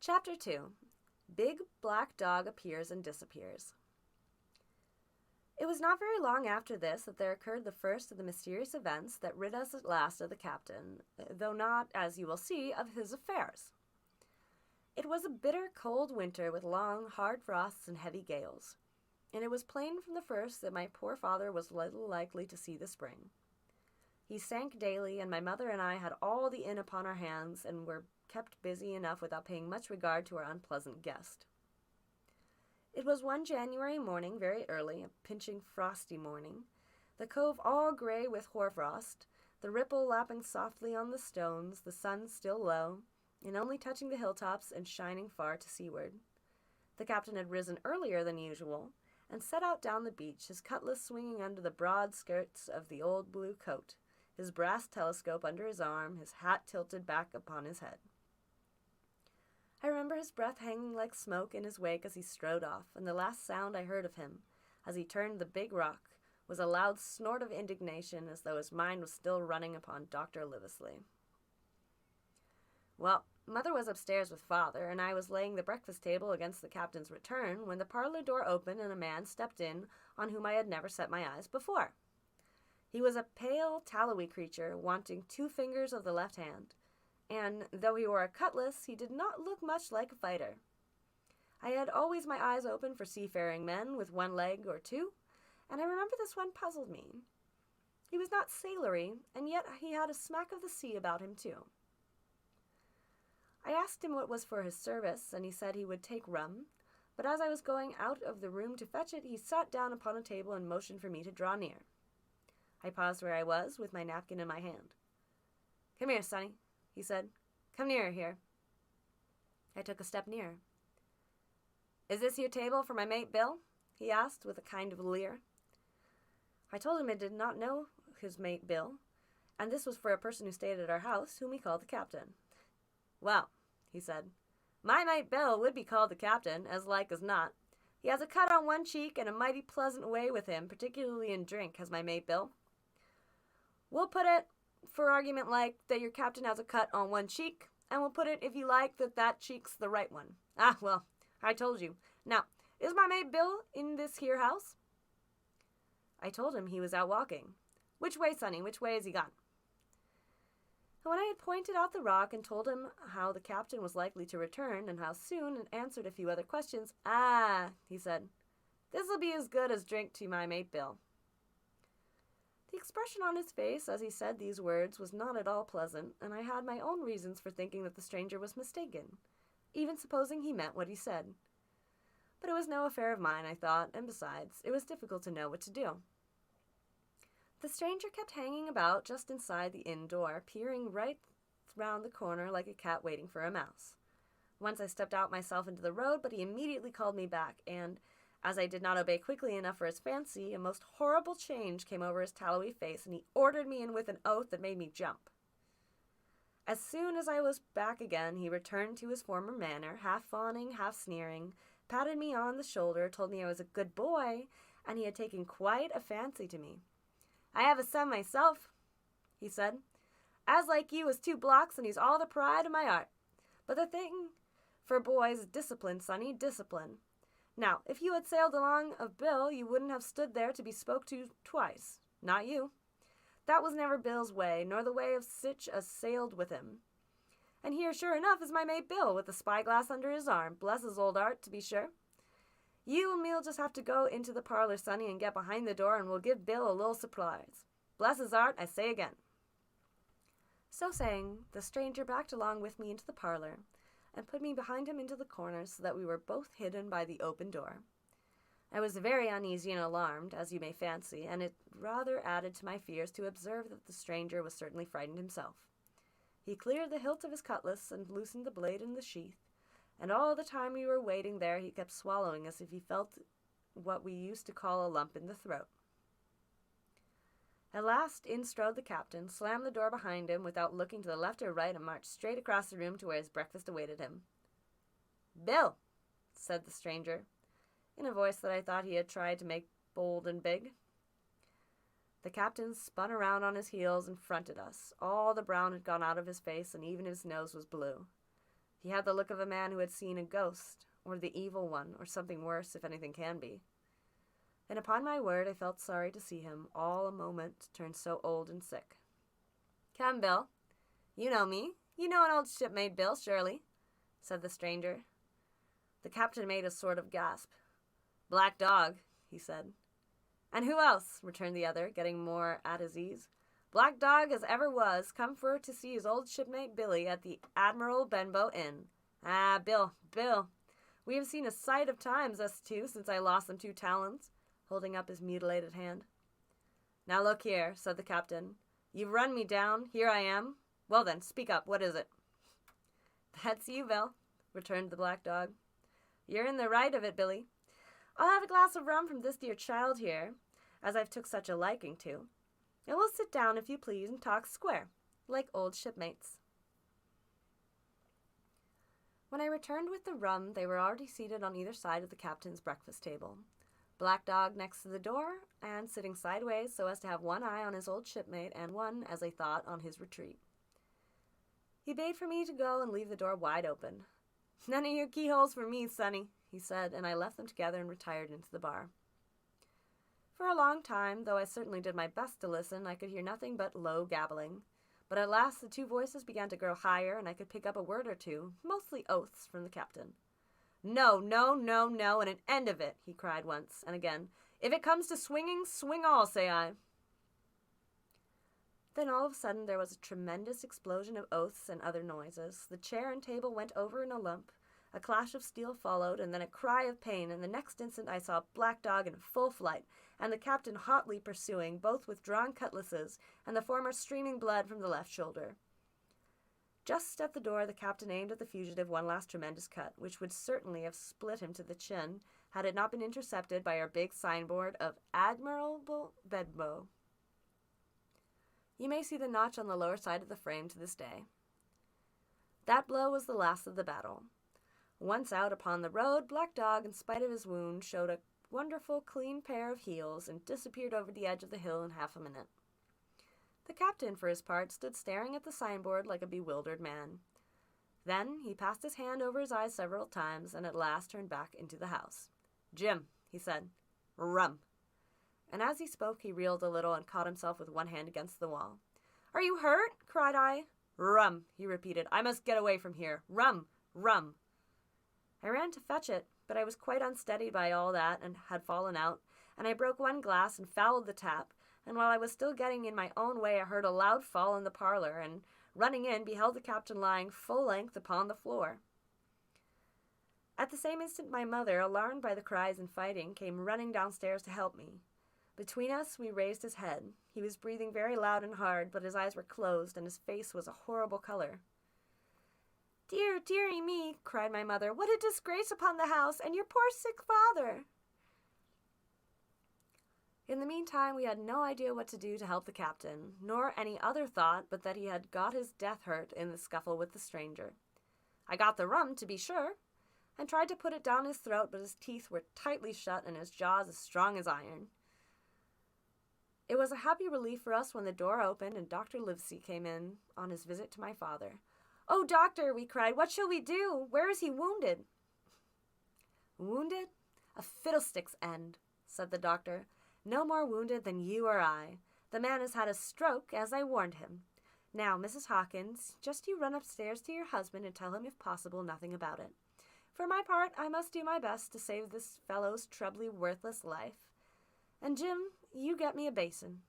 Chapter 2. Big Black Dog Appears and Disappears. It was not very long after this that there occurred the first of the mysterious events that rid us at last of the captain, though not, as you will see, of his affairs. It was a bitter, cold winter with long, hard frosts and heavy gales, and it was plain from the first that my poor father was little likely to see the spring. He sank daily, and my mother and I had all the inn upon our hands and were kept busy enough without paying much regard to our unpleasant guest. It was one January morning, very early, a pinching, frosty morning, the cove all grey with hoarfrost, the ripple lapping softly on the stones, the sun still low, and only touching the hilltops and shining far to seaward. The captain had risen earlier than usual, and set out down the beach, his cutlass swinging under the broad skirts of the old blue coat, his brass telescope under his arm, his hat tilted back upon his head. I remember his breath hanging like smoke in his wake as he strode off, and the last sound I heard of him, as he turned the big rock, was a loud snort of indignation, as though his mind was still running upon Dr. Liversley. Well, Mother was upstairs with Father, and I was laying the breakfast table against the captain's return, when the parlor door opened and a man stepped in on whom I had never set my eyes before. He was a pale, tallowy creature, wanting 2 fingers of the left hand, and though he wore a cutlass, he did not look much like a fighter. I had always my eyes open for seafaring men with 1 leg or 2, and I remember this one puzzled me. He was not sailory, and yet he had a smack of the sea about him too. I asked him what was for his service, and he said he would take rum, but as I was going out of the room to fetch it, he sat down upon a table and motioned for me to draw near. I paused where I was, with my napkin in my hand. "Come here, Sonny," he said. "Come nearer here." I took a step nearer. "Is this your table for my mate Bill?" he asked, with a kind of leer. I told him I did not know his mate Bill, and this was for a person who stayed at our house, whom he called the captain. "Well," he said, "my mate Bill would be called the captain, as like as not. He has a cut on 1 cheek, and a mighty pleasant way with him, particularly in drink, has my mate Bill. We'll put it, for argument like, that your captain has a cut on 1 cheek, and we'll put it, if you like, that that cheek's the right one. Ah, well, I told you. Now, is my mate Bill in this here house?" I told him he was out walking. "Which way, Sonny, which way has he gone?" And when I had pointed out the rock and told him how the captain was likely to return, and how soon, and answered a few other questions, "Ah," he said, "this'll be as good as drink to my mate Bill." The expression on his face as he said these words was not at all pleasant, and I had my own reasons for thinking that the stranger was mistaken, even supposing he meant what he said. But it was no affair of mine, I thought, and besides, it was difficult to know what to do. The stranger kept hanging about just inside the inn door, peering right round the corner like a cat waiting for a mouse. Once I stepped out myself into the road, but he immediately called me back, and as I did not obey quickly enough for his fancy, a most horrible change came over his tallowy face, and he ordered me in with an oath that made me jump. As soon as I was back again, he returned to his former manner, half fawning, half sneering, patted me on the shoulder, told me I was a good boy, and he had taken quite a fancy to me. "I have a son myself," he said, "as like you as 2 blocks, and he's all the pride of my heart. But the thing for boys is discipline, Sonny, discipline. Now, if you had sailed along of Bill, you wouldn't have stood there to be spoke to twice. Not you. That was never Bill's way, nor the way of sich as sailed with him. And here, sure enough, is my mate Bill, with the spyglass under his arm. Bless his old heart, to be sure. You and me'll just have to go into the parlor, Sonny, and get behind the door, and we'll give Bill a little surprise. Bless his heart, I say again." So saying, the stranger backed along with me into the parlor, and put me behind him into the corner, so that we were both hidden by the open door. I was very uneasy and alarmed, as you may fancy, and it rather added to my fears to observe that the stranger was certainly frightened himself. He cleared the hilt of his cutlass and loosened the blade in the sheath, and all the time we were waiting there he kept swallowing as if he felt what we used to call a lump in the throat. At last in strode the captain, slammed the door behind him without looking to the left or right, and marched straight across the room to where his breakfast awaited him. "Bill," said the stranger, in a voice that I thought he had tried to make bold and big. The captain spun around on his heels and fronted us. All the brown had gone out of his face, and even his nose was blue. He had the look of a man who had seen a ghost, or the evil one, or something worse, if anything can be. And upon my word, I felt sorry to see him, all a moment, turn so old and sick. "Come, Bill. You know me. You know an old shipmate, Bill, surely," said the stranger. The captain made a sort of gasp. "Black Dog," he said. "And who else?" returned the other, getting more at his ease. "Black Dog as ever was, come for to see his old shipmate Billy at the Admiral Benbow Inn. Ah, Bill, we have seen a sight of times, us two, since I lost them 2 talons, holding up his mutilated hand. "Now look here," said the captain. "You've run me down. Here I am. Well then, speak up. What is it?" "That's you, Bill," returned the Black Dog. "You're in the right of it, Billy. I'll have a glass of rum from this dear child here, as I've took such a liking to, and we'll sit down, if you please, and talk square, like old shipmates." When I returned with the rum, they were already seated on either side of the captain's breakfast table. Black Dog next to the door, and sitting sideways so as to have one eye on his old shipmate and one, as I thought, on his retreat. He bade for me to go and leave the door wide open. "None of your keyholes for me, sonny," he said, and I left them together and retired into the bar. For a long time, though I certainly did my best to listen, I could hear nothing but low gabbling. But at last the 2 voices began to grow higher, and I could pick up a word or two, mostly oaths, from the captain. "No, no, no, no, and an end of it," he cried once, and again. "If it comes to swinging, swing all, say I." Then all of a sudden there was a tremendous explosion of oaths and other noises. The chair and table went over in a lump. A clash of steel followed, and then a cry of pain, and the next instant I saw Black Dog in full flight, and the captain hotly pursuing, both with drawn cutlasses, and the former streaming blood from the left shoulder. Just at the door, the captain aimed at the fugitive one last tremendous cut, which would certainly have split him to the chin, had it not been intercepted by our big signboard of Admiral Benbow. You may see the notch on the lower side of the frame to this day. That blow was the last of the battle. Once out upon the road, Black Dog, in spite of his wound, showed a wonderful clean pair of heels and disappeared over the edge of the hill in half a minute. The captain, for his part, stood staring at the signboard like a bewildered man. Then he passed his hand over his eyes several times and at last turned back into the house. "Jim," he said, "rum." And as he spoke, he reeled a little and caught himself with one hand against the wall. "Are you hurt?" cried I. "Rum," he repeated. "I must get away from here. Rum, rum." I ran to fetch it, but I was quite unsteady by all that and had fallen out, and I broke one glass and fouled the tap, and while I was still getting in my own way I heard a loud fall in the parlor, and running in beheld the captain lying full length upon the floor. At the same instant my mother, alarmed by the cries and fighting, came running downstairs to help me. Between us we raised his head. He was breathing very loud and hard, but his eyes were closed, and his face was a horrible color. "Dear, dearie me," cried my mother, "what a disgrace upon the house, and your poor sick father!" In the meantime, we had no idea what to do to help the captain, nor any other thought but that he had got his death hurt in the scuffle with the stranger. I got the rum, to be sure, and tried to put it down his throat, but his teeth were tightly shut and his jaws as strong as iron. It was a happy relief for us when the door opened and Dr. Livesey came in on his visit to my father. "Oh, doctor," we cried, "what shall we do? Where is he wounded?" "Wounded? A fiddlestick's end," said the doctor. "No more wounded than you or I. The man has had a stroke, as I warned him. Now, Mrs. Hawkins, just you run upstairs to your husband and tell him, if possible, nothing about it. For my part, I must do my best to save this fellow's trebly worthless life. And Jim, you get me a basin."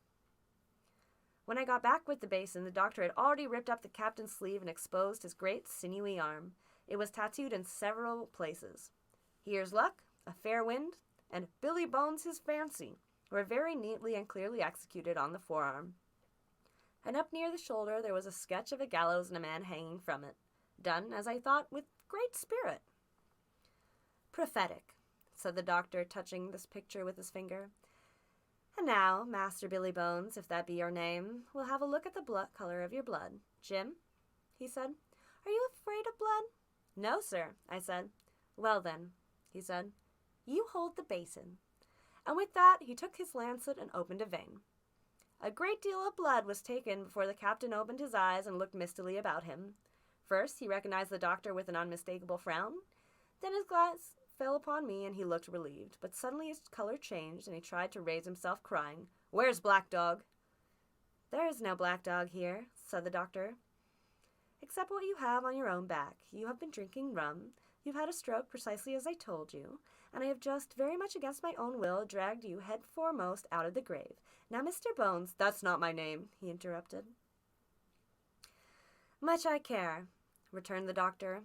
When I got back with the basin, the doctor had already ripped up the captain's sleeve and exposed his great sinewy arm. It was tattooed in several places. "Here's luck," "A fair wind," and "Billy Bones his fancy" were very neatly and clearly executed on the forearm. And up near the shoulder there was a sketch of a gallows and a man hanging from it, done, as I thought, with great spirit. "Prophetic," said the doctor, touching this picture with his finger. "And now, Master Billy Bones, if that be your name, we'll have a look at the color of your blood. Jim," he said, "are you afraid of blood?" "No, sir," I said. "Well then," he said, "you hold the basin." And with that he took his lancet and opened a vein. A great deal of blood was taken before the captain opened his eyes and looked mistily about him. First, he recognized the doctor with an unmistakable frown. Then his glance fell upon me, and he looked relieved. But suddenly his color changed, and he tried to raise himself, crying, "Where's Black Dog?" "There is no Black Dog here," said the doctor, "except what you have on your own back. You have been drinking rum. You've had a stroke precisely as I told you, and I have just, very much against my own will, dragged you head foremost out of the grave. Now, Mr. Bones—" "That's not my name," he interrupted. "Much I care," returned the doctor.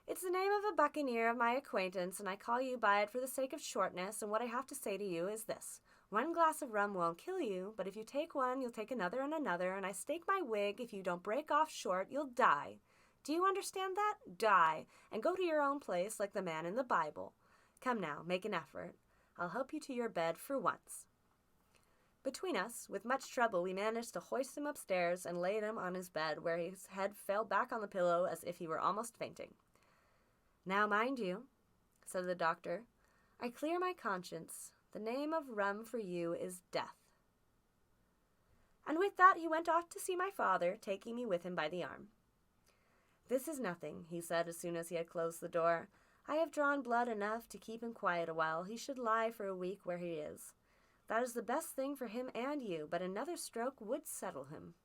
"It's the name of a buccaneer of my acquaintance, and I call you by it for the sake of shortness, and what I have to say to you is this. One glass of rum won't kill you, but if you take one, you'll take another and another, and I stake my wig, if you don't break off short, you'll die. Do you understand that? Die, and go to your own place like the man in the Bible. Come now, make an effort. I'll help you to your bed for once." Between us, with much trouble, we managed to hoist him upstairs and laid him on his bed, where his head fell back on the pillow as if he were almost fainting. "Now, mind you," said the doctor, "I clear my conscience. The name of rum for you is death." And with that he went off to see my father, taking me with him by the arm. "This is nothing," he said as soon as he had closed the door. "I have drawn blood enough to keep him quiet a while. He should lie for a week where he is. That is the best thing for him and you, but another stroke would settle him."